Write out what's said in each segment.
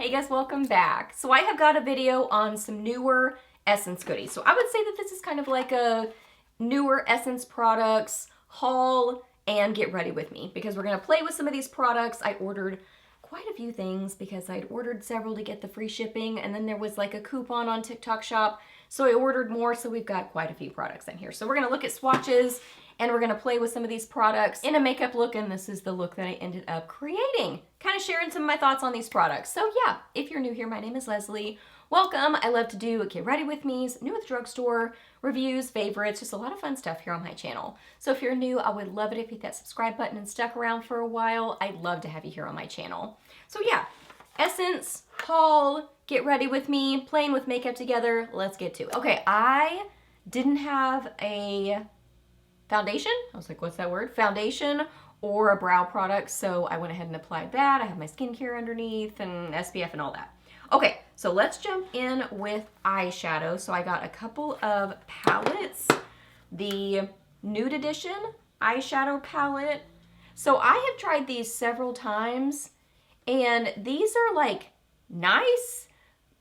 Hey guys, welcome back. So I have got a video on some newer Essence goodies. So I would say that this is kind of like a newer Essence products haul and get ready with me because we're gonna play with some of these products. I ordered quite a few things because I'd ordered several to get the free shipping, and then there was like a coupon on TikTok Shop. So I ordered more, so we've got quite a few products in here. So we're gonna look at swatches and we're gonna play with some of these products in a makeup look, and this is the look that I ended up creating. Kind of sharing some of my thoughts on these products. So yeah, if you're new here, my name is Leslie. Welcome. I love to do get ready with me's, new at the drugstore, reviews, favorites, just a lot of fun stuff here on my channel. So if you're new, I would love it if you hit that subscribe button and stuck around for a while. I'd love to have you here on my channel. So yeah, Essence, haul, get ready with me, playing with makeup together. Let's get to it. Okay, I didn't have a foundation. I was like, what's that word? Foundation or a brow product. So I went ahead and applied that. I have my skincare underneath and SPF and all that. Okay, so let's jump in with eyeshadow. So I got a couple of palettes. The Nude Edition eyeshadow palette. So I have tried these several times, and these are like nice,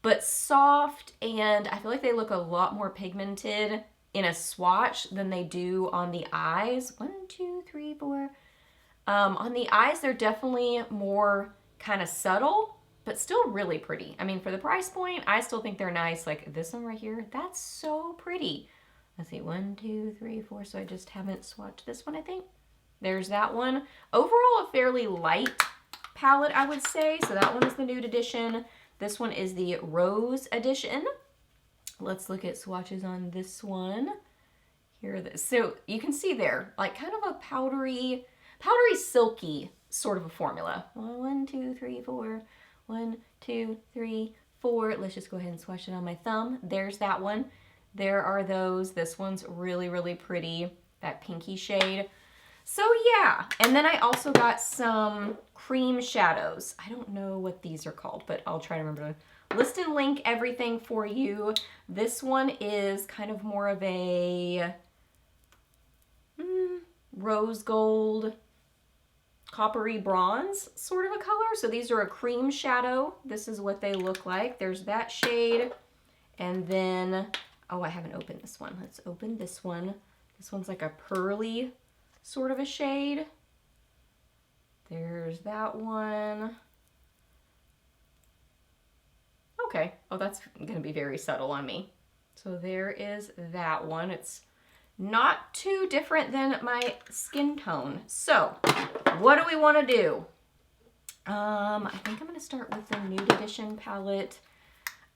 but soft, and I feel like they look a lot more pigmented in a swatch than they do on the eyes. 1, 2, 3, 4. On the eyes, they're definitely more kind of subtle, but still really pretty. I mean, for the price point, I still think they're nice. Like this one right here, that's so pretty. Let's see, 1, 2, 3, 4. So I just haven't swatched this one, I think. There's that one. Overall, a fairly light palette, I would say. So that one is the Nude Edition. This one is the Rose Edition. Let's look at swatches on this one. Here it is. So you can see there, like kind of a powdery, silky sort of a formula. 1, 2, 3, 4. 1, 2, 3, 4. Let's just go ahead and swatch it on my thumb. There's that one. There are those. This one's really, really pretty. That pinky shade. So yeah, and then I also got some cream shadows. I don't know what these are called, but I'll try to remember to list and link everything for you. This one is kind of more of a rose gold, coppery bronze sort of a color. So these are a cream shadow. This is what they look like. There's that shade. And then, oh, I haven't opened this one. Let's open this one. This one's like a pearly sort of a shade. There's that one. Okay. Oh, that's going to be very subtle on me. So there is that one. It's not too different than my skin tone. So what do we want to do? I think I'm going to start with the Nude Edition palette.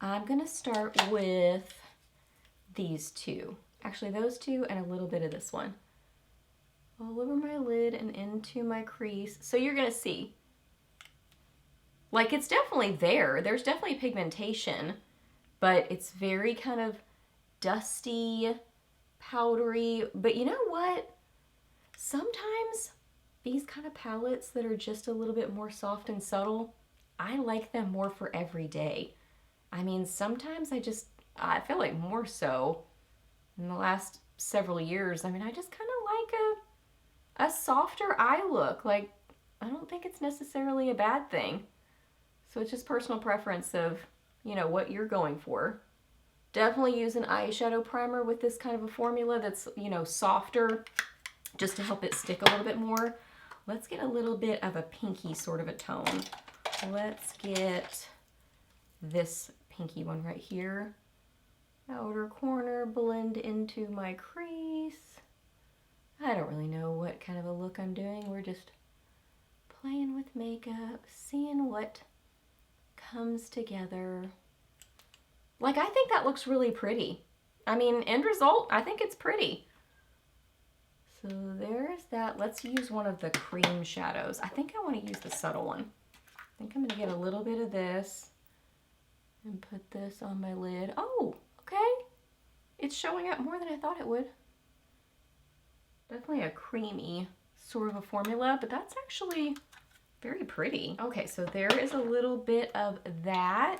I'm going to start with these two. Actually, those two and a little bit of this one. All over my lid and into my crease. So you're going to see, like, it's definitely there. There's definitely pigmentation, but it's very kind of dusty, powdery. But you know what? Sometimes these kind of palettes that are just a little bit more soft and subtle, I like them more for every day. I mean, sometimes I feel like more so in the last several years. I mean, I just kind of like a softer eye look. Like, I don't think it's necessarily a bad thing. So it's just personal preference of, you know, what you're going for. Definitely use an eyeshadow primer with this kind of a formula that's, you know, softer, just to help it stick a little bit more. Let's get a little bit of a pinky sort of a tone. Let's get this pinky one right here. Outer corner, blend into my crease. I don't really know what kind of a look I'm doing. We're just playing with makeup, seeing what comes together. Like, I think that looks really pretty. I mean, end result, I think it's pretty. So there's that. Let's use one of the cream shadows. I think I want to use the subtle one. I think I'm going to get a little bit of this and put this on my lid. Oh, okay. It's showing up more than I thought it would. Definitely a creamy sort of a formula, but that's actually very pretty. Okay, so there is a little bit of that.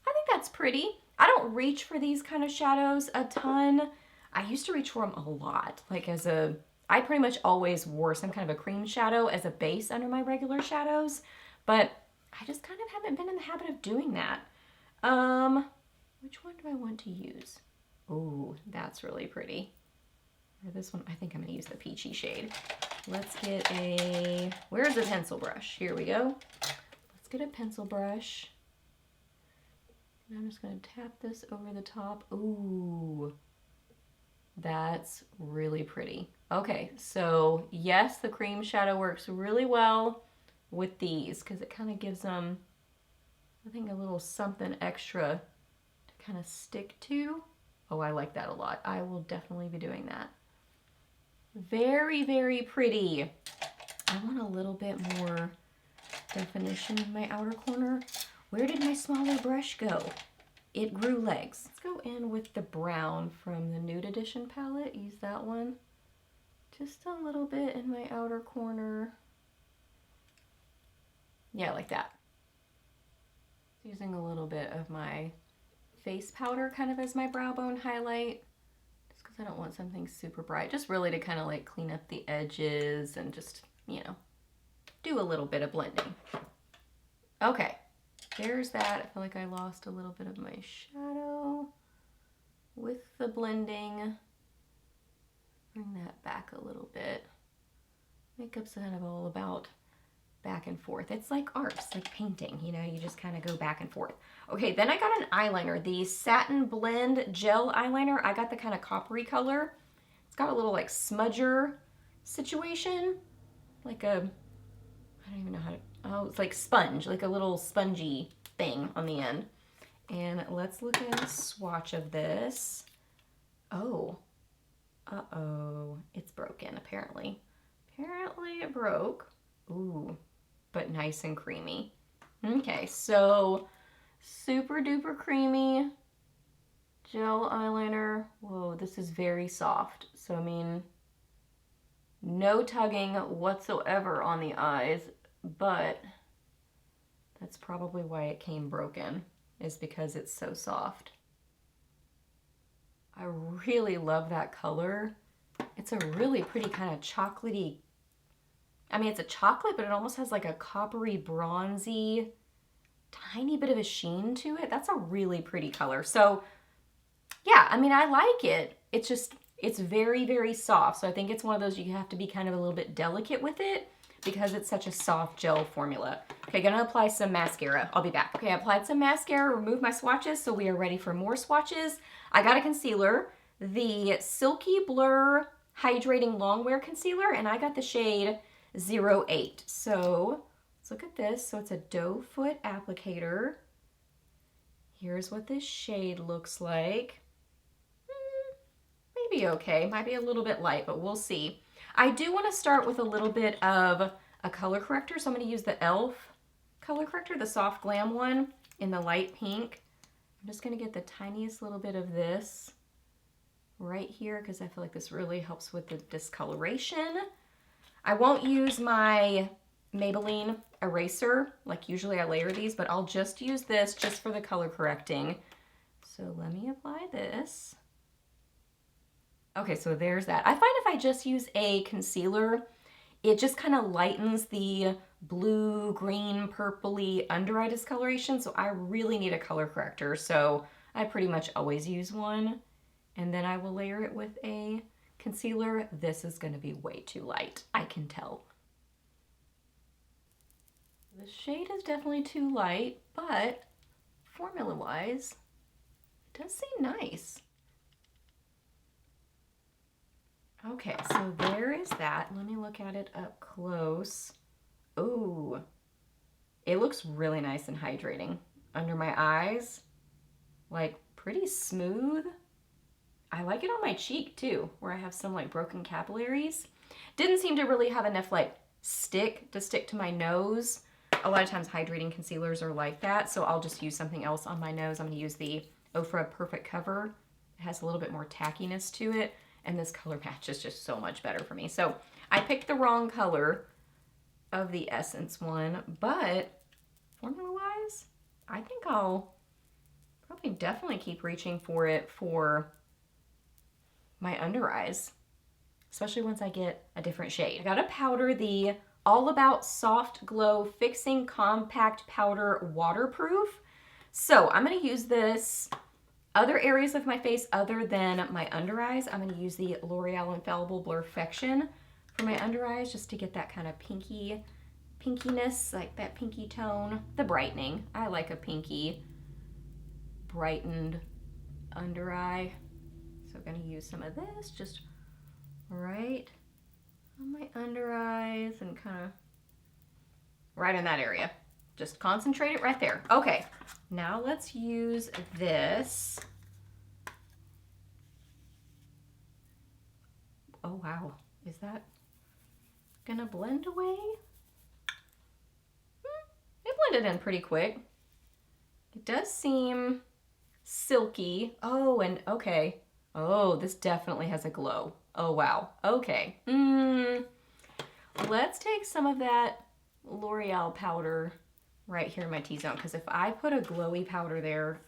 I think that's pretty. I don't reach for these kind of shadows a ton. I used to reach for them a lot. Like I pretty much always wore some kind of a cream shadow as a base under my regular shadows, but I just kind of haven't been in the habit of doing that. Which one do I want to use? Oh, that's really pretty. Or this one, I think I'm gonna use the peachy shade. Let's get a, where's the pencil brush? Here we go. Let's get a pencil brush. And I'm just gonna tap this over the top. Ooh, that's really pretty. Okay, so yes, the cream shadow works really well with these because it kind of gives them, I think, a little something extra to kind of stick to. Oh, I like that a lot. I will definitely be doing that. Very, very pretty. I want a little bit more definition in my outer corner. Where did my smaller brush go? It grew legs. Let's go in with the brown from the Nude Edition palette. Use that one. Just a little bit in my outer corner. Yeah, like that. Using a little bit of my face powder kind of as my brow bone highlight. Just because I don't want something super bright. Just really to kind of like clean up the edges and just, you know, do a little bit of blending. Okay, there's that. I feel like I lost a little bit of my shadow with the blending. Bring that back a little bit. Makeup's kind of all about back and forth. It's like art, it's like painting, you know, you just kind of go back and forth. Okay, then I got an eyeliner, the Satin Blend Gel Eyeliner. I got the kind of coppery color. It's got a little like smudger situation, like a, I don't even know how to, oh, it's like sponge, like a little spongy thing on the end. And let's look at a swatch of this. Oh, uh-oh, it's broken apparently. Apparently it broke. Ooh, but nice and creamy. Okay, so super duper creamy gel eyeliner. Whoa, this is very soft. So, I mean, no tugging whatsoever on the eyes, but that's probably why it came broken, is because it's so soft. I really love that color. It's a really pretty kind of chocolatey, I mean, it's a chocolate, but it almost has like a coppery, bronzy, tiny bit of a sheen to it. That's a really pretty color. So yeah, I mean, I like it. It's just, it's very, very soft. So I think it's one of those you have to be kind of a little bit delicate with it because it's such a soft gel formula. Okay, gonna apply some mascara. I'll be back. Okay, I applied some mascara, removed my swatches, so we are ready for more swatches. I got a concealer, the Silky Blur Hydrating Longwear Concealer, and I got the shade 08. So let's look at this. So it's a doe foot applicator. Here's what this shade looks like. Maybe okay, might be a little bit light, but we'll see. I do want to start with a little bit of a color corrector, so I'm going to use the e.l.f. color corrector, the Soft Glam one in the light pink. I'm just going to get the tiniest little bit of this right here because I feel like this really helps with the discoloration. I won't use my Maybelline eraser, like usually I layer these, but I'll just use this just for the color correcting. So let me apply this. Okay, so there's that. I find if I just use a concealer, it just kind of lightens the blue, green, purpley under eye discoloration, so I really need a color corrector. So I pretty much always use one, and then I will layer it with a concealer. This is going to be way too light, I can tell. The shade is definitely too light, but formula-wise, it does seem nice. Okay, so there is that. Let me look at it up close. Ooh, it looks really nice and hydrating under my eyes. Like pretty smooth. I like it on my cheek too, where I have some like broken capillaries. Didn't seem to really have enough like stick to my nose. A lot of times hydrating concealers are like that, so I'll just use something else on my nose. I'm gonna use the Ofra Perfect Cover. It has a little bit more tackiness to it, and this color match is just so much better for me. So I picked the wrong color of the Essence one, but formula-wise, I think I'll probably definitely keep reaching for it for my under eyes, especially once I get a different shade. I gotta powder the All About Soft Glow Fixing Compact Powder Waterproof. So I'm going to use this other areas of my face other than my under eyes. I'm going to use the L'Oreal Infallible Blurfection for my under eyes just to get that kind of pinkiness, like that pinky tone. The brightening. I like a pinky brightened under eye. So I'm going to use some of this just right on my under eyes and kind of right in that area. Just concentrate it right there. Okay, now let's use this. Oh wow, is that gonna blend away? It blended in pretty quick. It does seem silky. Oh, and okay. Oh, this definitely has a glow. Oh wow, okay. Let's take some of that L'Oreal powder right here in my T-zone, because if I put a glowy powder there,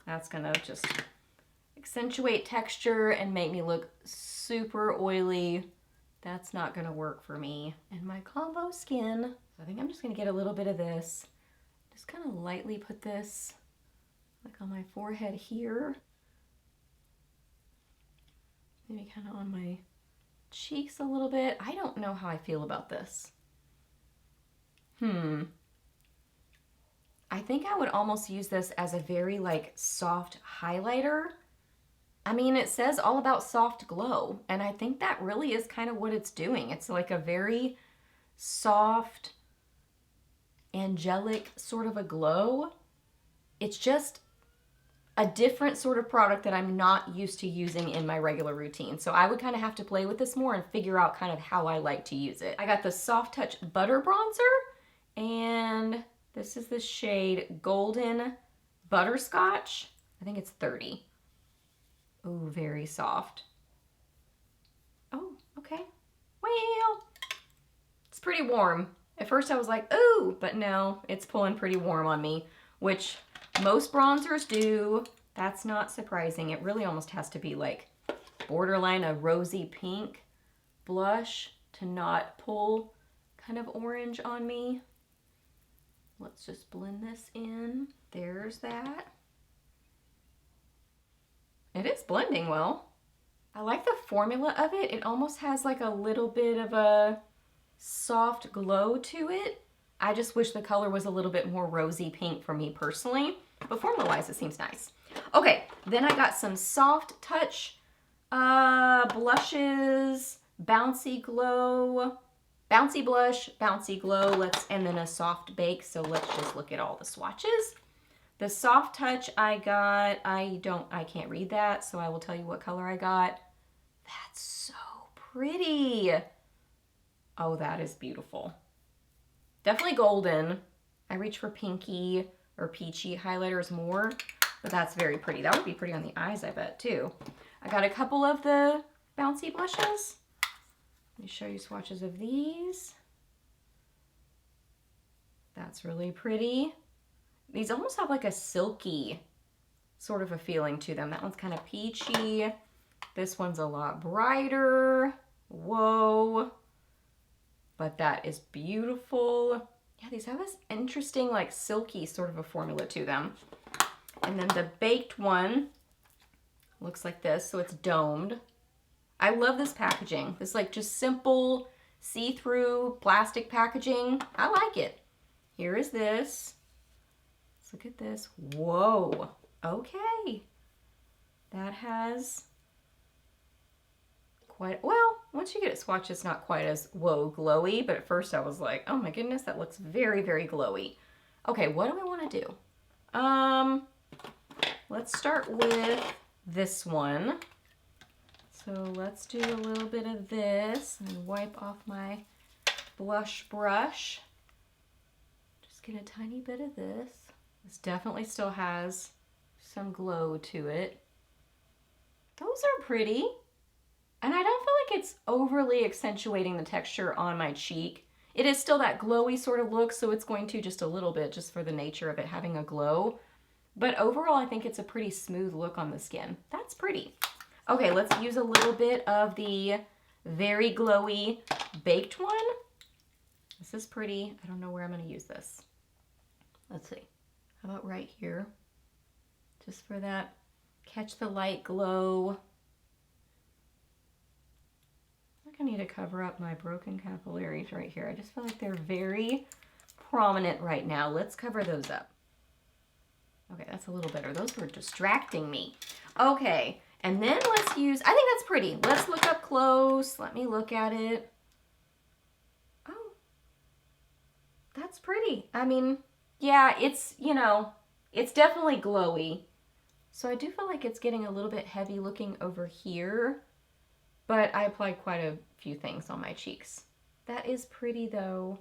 that's gonna just accentuate texture and make me look super oily. That's not gonna work for me and my combo skin. So I think I'm just gonna get a little bit of this, just kind of lightly put this like on my forehead here, maybe kind of on my cheeks a little bit. I don't know how I feel about this. I think I would almost use this as a very like soft highlighter. I mean, it says all about soft glow, and I think that really is kind of what it's doing. It's like a very soft, angelic sort of a glow. It's just a different sort of product that I'm not used to using in my regular routine. So I would kind of have to play with this more and figure out kind of how I like to use it. I got the Soft Touch Butter Bronzer, and this is the shade Golden Butterscotch. I think it's 30. Ooh, very soft. Oh, okay. Well, it's pretty warm. At first I was like, ooh, but no, it's pulling pretty warm on me, which most bronzers do. That's not surprising. It really almost has to be like borderline a rosy pink blush to not pull kind of orange on me. Let's just blend this in. There's that. It is blending well. I like the formula of it. It almost has like a little bit of a soft glow to it. I just wish the color was a little bit more rosy pink for me personally, but formula-wise it seems nice. Okay, then I got some Soft Touch blushes, Bouncy Glow, Bouncy Blush, Bouncy Glow, and then a Soft Bake. So let's just look at all the swatches. The Soft Touch I got, I can't read that, so I will tell you what color I got. That's so pretty. Oh, that is beautiful. Definitely golden. I reach for pinky or peachy highlighters more, but that's very pretty. That would be pretty on the eyes, I bet, too. I got a couple of the bouncy blushes. Let me show you swatches of these. That's really pretty. These almost have like a silky sort of a feeling to them. That one's kind of peachy. This one's a lot brighter. Whoa. But that is beautiful. Yeah, these have this interesting like silky sort of a formula to them. And then the baked one looks like this, so it's domed. I love this packaging. This like just simple see-through plastic packaging. I like it. Here is this. Let's look at this. Whoa. Okay. That has quite, well, once you get it swatched, it's not quite as, whoa, glowy, but at first I was like, oh my goodness, that looks very, very glowy. Okay, what do I want to do? Let's start with this one. So let's do a little bit of this and wipe off my blush brush. Just get a tiny bit of this. This definitely still has some glow to it. Those are pretty. And I don't feel like it's overly accentuating the texture on my cheek. It is still that glowy sort of look, so it's going to just a little bit just for the nature of it having a glow. But overall, I think it's a pretty smooth look on the skin. That's pretty. Okay, let's use a little bit of the very glowy baked one. This is pretty. I don't know where I'm going to use this. Let's see. How about right here? Just for that catch the light glow. I think I need to cover up my broken capillaries right here. I just feel like they're very prominent right now. Let's cover those up. Okay, that's a little better. Those were distracting me. Okay, and then let's use, I think that's pretty. Let's look up close. Let me look at it. Oh, that's pretty. I mean, yeah, it's, you know, it's definitely glowy. So I do feel like it's getting a little bit heavy looking over here, but I applied quite a few things on my cheeks. That is pretty though.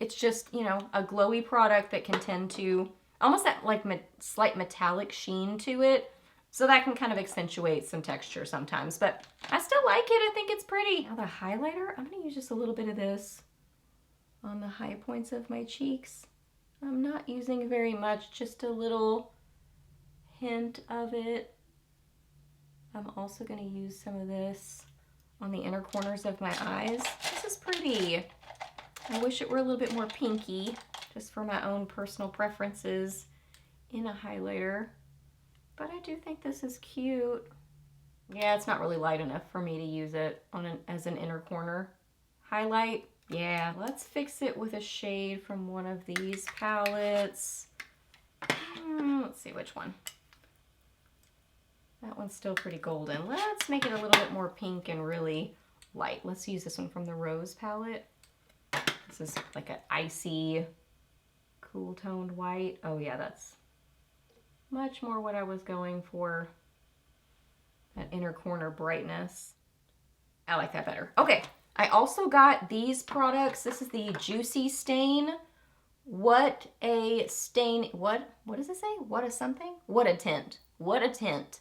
It's just, you know, a glowy product that can tend to, almost that like slight metallic sheen to it. So that can kind of accentuate some texture sometimes, but I still like it. I think it's pretty. Now the highlighter, I'm gonna use just a little bit of this on the high points of my cheeks. I'm not using very much, just a little hint of it. I'm also gonna use some of this on the inner corners of my eyes. This is pretty. I wish it were a little bit more pinky, just for my own personal preferences in a highlighter. But I do think this is cute. Yeah, it's not really light enough for me to use it on as an inner corner highlight. Yeah, let's fix it with a shade from one of these palettes. Let's see which one. That one's still pretty golden. Let's make it a little bit more pink and really light. Let's use this one from the Rose palette. This is like an icy, cool toned white. Oh yeah, that's much more what I was going for. That inner corner brightness. I like that better. Okay, I also got these products. This is the Juicy Stain. What a stain, what does it say? What a something? What a tint. What a tint.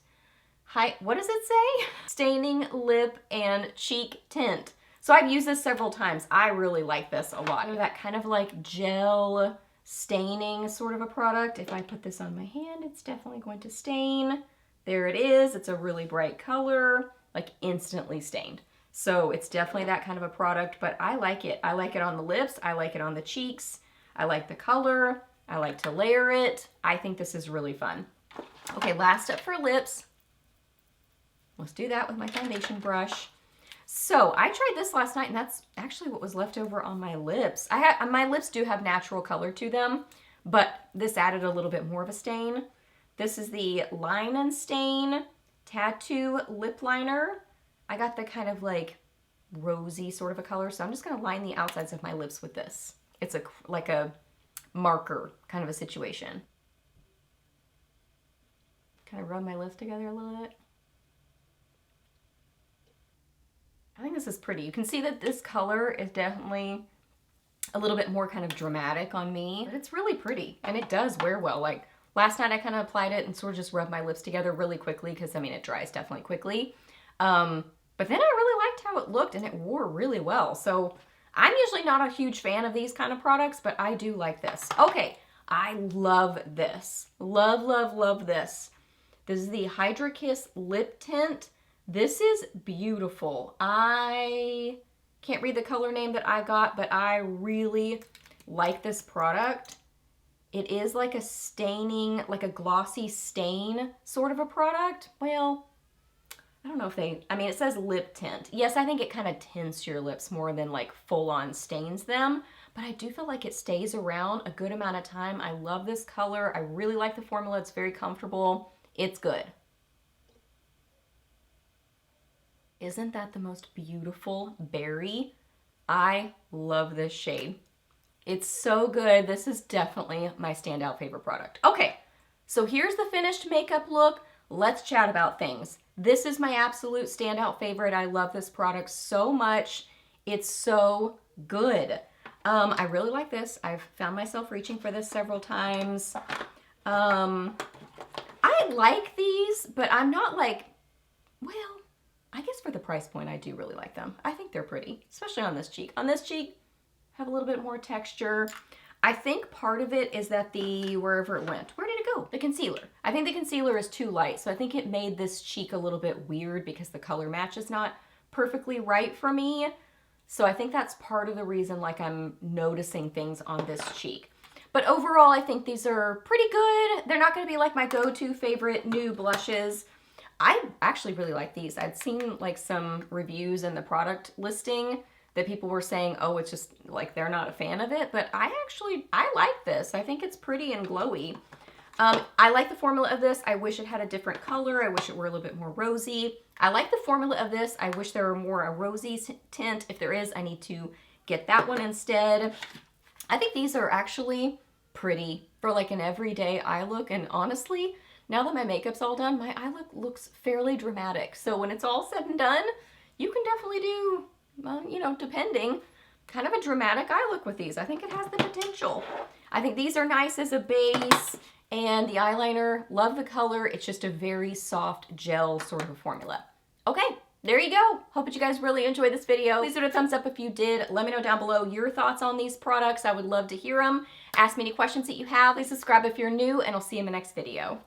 Hi, what does it say? Staining lip and cheek tint. So I've used this several times. I really like this a lot. That kind of like gel staining sort of a product. If I put this on my hand, it's definitely going to stain. There it is. It's a really bright color, like instantly stained. So it's definitely that kind of a product, but I like it. I like it on the lips. I like it on the cheeks. I like the color. I like to layer it. I think this is really fun. Okay, last up for lips. Let's do that with my foundation brush. So I tried this last night, and that's actually what was left over on my lips. My lips do have natural color to them, but this added a little bit more of a stain. This is the Line and Stain Tattoo Lip Liner. I got the kind of like rosy sort of a color, so I'm just gonna line the outsides of my lips with this. It's like a marker kind of a situation. Kind of rub my lips together a little bit. I think this is pretty. You can see that this color is definitely a little bit more kind of dramatic on me, but it's really pretty and it does wear well. Like last night I kind of applied it and sort of just rubbed my lips together really quickly because I mean it dries definitely quickly. But then I really liked how it looked and it wore really well. So I'm usually not a huge fan of these kind of products, but I do like this. Okay, I love this. Love, love, love this. This is the Hydra Kiss Lip Tint. This is beautiful. I can't read the color name that I got, but I really like this product. It is like a staining, like a glossy stain sort of a product. Well, I don't know if I mean, it says lip tint. Yes, I think it kind of tints your lips more than like full on stains them, but I do feel like it stays around a good amount of time. I love this color. I really like the formula. It's very comfortable. It's good. Isn't that the most beautiful berry? I love this shade. It's so good. This is definitely my standout favorite product. Okay, so here's the finished makeup look. Let's chat about things. This is my absolute standout favorite. I love this product so much. It's so good. I really like this. I've found myself reaching for this several times. I like these, but I'm not like, well, I guess for the price point, I do really like them. I think they're pretty, especially on this cheek. On this cheek, have a little bit more texture. I think part of it is that wherever it went, where did it go? The concealer. I think the concealer is too light, so I think it made this cheek a little bit weird because the color match is not perfectly right for me. So I think that's part of the reason like I'm noticing things on this cheek. But overall, I think these are pretty good. They're not going to be like my go-to favorite new blushes. I actually really like these. I'd seen like some reviews in the product listing that people were saying, oh, it's just like they're not a fan of it. But I like this. I think it's pretty and glowy. I like the formula of this. I wish it had a different color. I wish it were a little bit more rosy. I like the formula of this. I wish there were more a rosy tint. If there is, I need to get that one instead. I think these are actually pretty for like an everyday eye look. And honestly, now that my makeup's all done, my eye look looks fairly dramatic. So when it's all said and done, you can definitely do, you know, depending, kind of a dramatic eye look with these. I think it has the potential. I think these are nice as a base. And the eyeliner, love the color. It's just a very soft gel sort of formula. Okay, there you go. Hope that you guys really enjoyed this video. Please give it a thumbs up if you did. Let me know down below your thoughts on these products. I would love to hear them. Ask me any questions that you have. Please subscribe if you're new, and I'll see you in the next video.